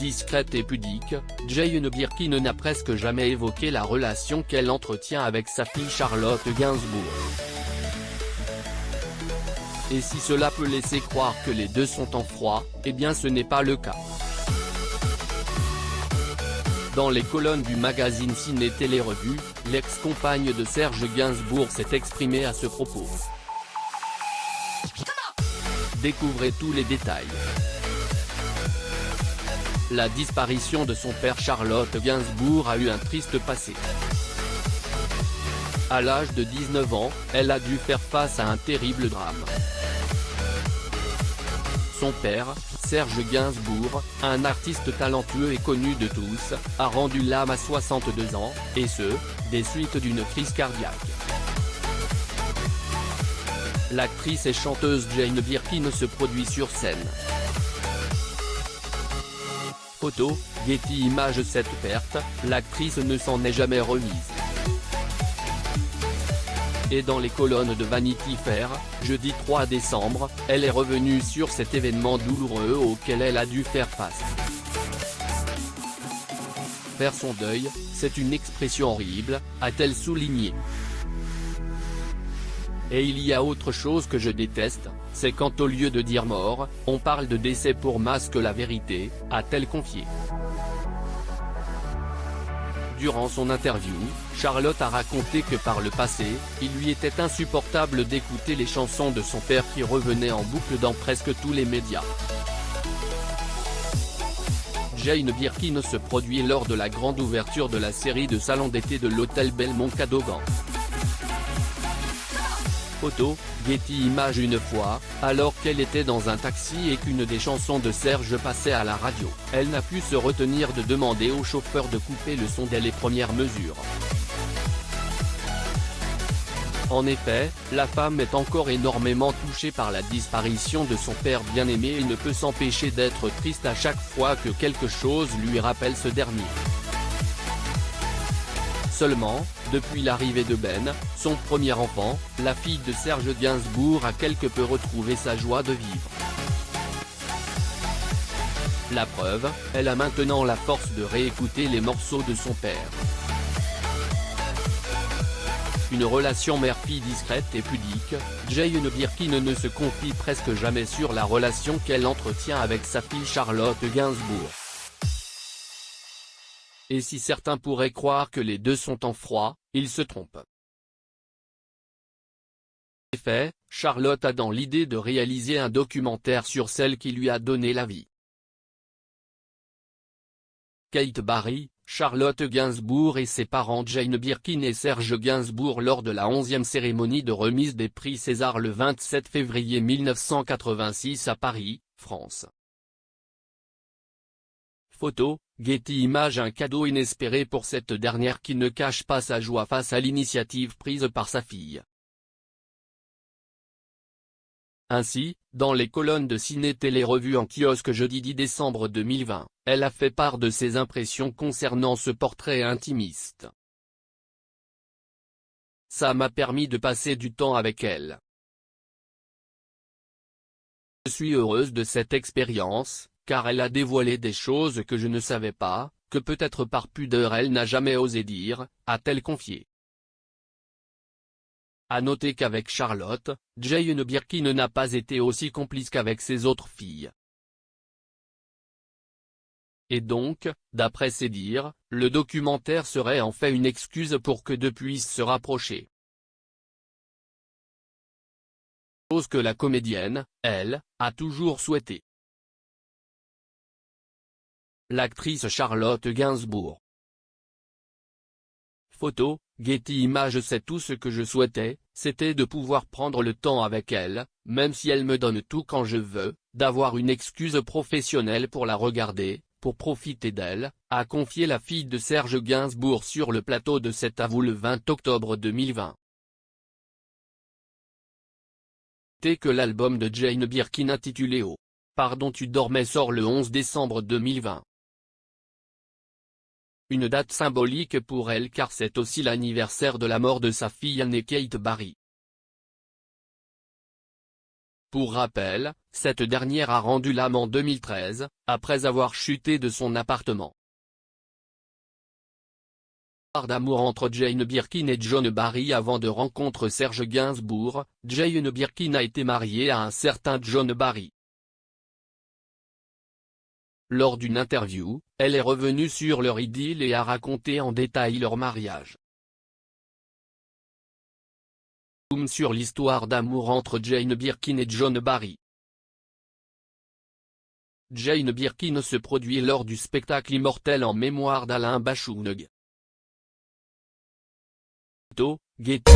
discrète et pudique, Jane Birkin n'a presque jamais évoqué la relation qu'elle entretient avec sa fille Charlotte Gainsbourg. Et si cela peut laisser croire que les deux sont en froid, eh bien ce n'est pas le cas. Dans les colonnes du magazine Ciné Télé Revue, l'ex-compagne de Serge Gainsbourg s'est exprimée à ce propos. Découvrez tous les détails. La disparition de son père Charlotte Gainsbourg a eu un triste passé. À l'âge de 19 ans, elle a dû faire face à un terrible drame. Son père, Serge Gainsbourg, un artiste talentueux et connu de tous, a rendu l'âme à 62 ans, et ce, des suites d'une crise cardiaque. L'actrice et chanteuse Jane Birkin se produit sur scène. Photo, Getty Images. Cette perte, l'actrice ne s'en est jamais remise. Et dans les colonnes de Vanity Fair, jeudi 3 décembre, elle est revenue sur cet événement douloureux auquel elle a dû faire face. Faire son deuil, c'est une expression horrible, a-t-elle souligné. Et il y a autre chose que je déteste, c'est quand au lieu de dire mort, on parle de décès pour masquer la vérité, a-t-elle confié. Durant son interview, Charlotte a raconté que par le passé, il lui était insupportable d'écouter les chansons de son père qui revenaient en boucle dans presque tous les médias. Jane Birkin se produit lors de la grande ouverture de la série de salon d'été de l'hôtel Belmont Cadogan. Photo, Getty Images. Une fois, alors qu'elle était dans un taxi et qu'une des chansons de Serge passait à la radio, elle n'a pu se retenir de demander au chauffeur de couper le son dès les premières mesures. En effet, la femme est encore énormément touchée par la disparition de son père bien-aimé et ne peut s'empêcher d'être triste à chaque fois que quelque chose lui rappelle ce dernier. Seulement, depuis l'arrivée de Ben, son premier enfant, la fille de Serge Gainsbourg a quelque peu retrouvé sa joie de vivre. La preuve, elle a maintenant la force de réécouter les morceaux de son père. Une relation mère-fille discrète et pudique, Jane Birkin ne se confie presque jamais sur la relation qu'elle entretient avec sa fille Charlotte Gainsbourg. Et si certains pourraient croire que les deux sont en froid, ils se trompent. En effet, Charlotte a dans l'idée de réaliser un documentaire sur celle qui lui a donné la vie. Kate Barry, Charlotte Gainsbourg et ses parents Jane Birkin et Serge Gainsbourg lors de la 11e cérémonie de remise des prix César le 27 février 1986 à Paris, France. Photo, Getty Images. Un cadeau inespéré pour cette dernière qui ne cache pas sa joie face à l'initiative prise par sa fille. Ainsi, dans les colonnes de Ciné Télé Revue en kiosque jeudi 10 décembre 2020, elle a fait part de ses impressions concernant ce portrait intimiste. Ça m'a permis de passer du temps avec elle. Je suis heureuse de cette expérience, car elle a dévoilé des choses que je ne savais pas, que peut-être par pudeur elle n'a jamais osé dire, a-t-elle confié. À noter qu'avec Charlotte, Jane Birkin n'a pas été aussi complice qu'avec ses autres filles. Et donc, d'après ses dires, le documentaire serait en fait une excuse pour que deux puissent se rapprocher. Chose que la comédienne, elle, a toujours souhaité. L'actrice Charlotte Gainsbourg. Photo, Getty Images. C'est tout ce que je souhaitais, c'était de pouvoir prendre le temps avec elle, même si elle me donne tout quand je veux, d'avoir une excuse professionnelle pour la regarder, pour profiter d'elle, a confié la fille de Serge Gainsbourg sur le plateau de C'est à vous le 20 octobre 2020. Notez que l'album de Jane Birkin intitulé Oh, pardon tu dormais sort le 11 décembre 2020. Une date symbolique pour elle car c'est aussi l'anniversaire de la mort de sa fille aînée Kate Barry. Pour rappel, cette dernière a rendu l'âme en 2013, après avoir chuté de son appartement. D'amour entre Jane Birkin et John Barry. Avant de rencontrer Serge Gainsbourg, Jane Birkin a été mariée à un certain John Barry. Lors d'une interview, elle est revenue sur leur idylle et a raconté en détail leur mariage. Sur l'histoire d'amour entre Jane Birkin et John Barry. Jane Birkin se produit lors du spectacle Immortel en mémoire d'Alain Bashung. Ghetto.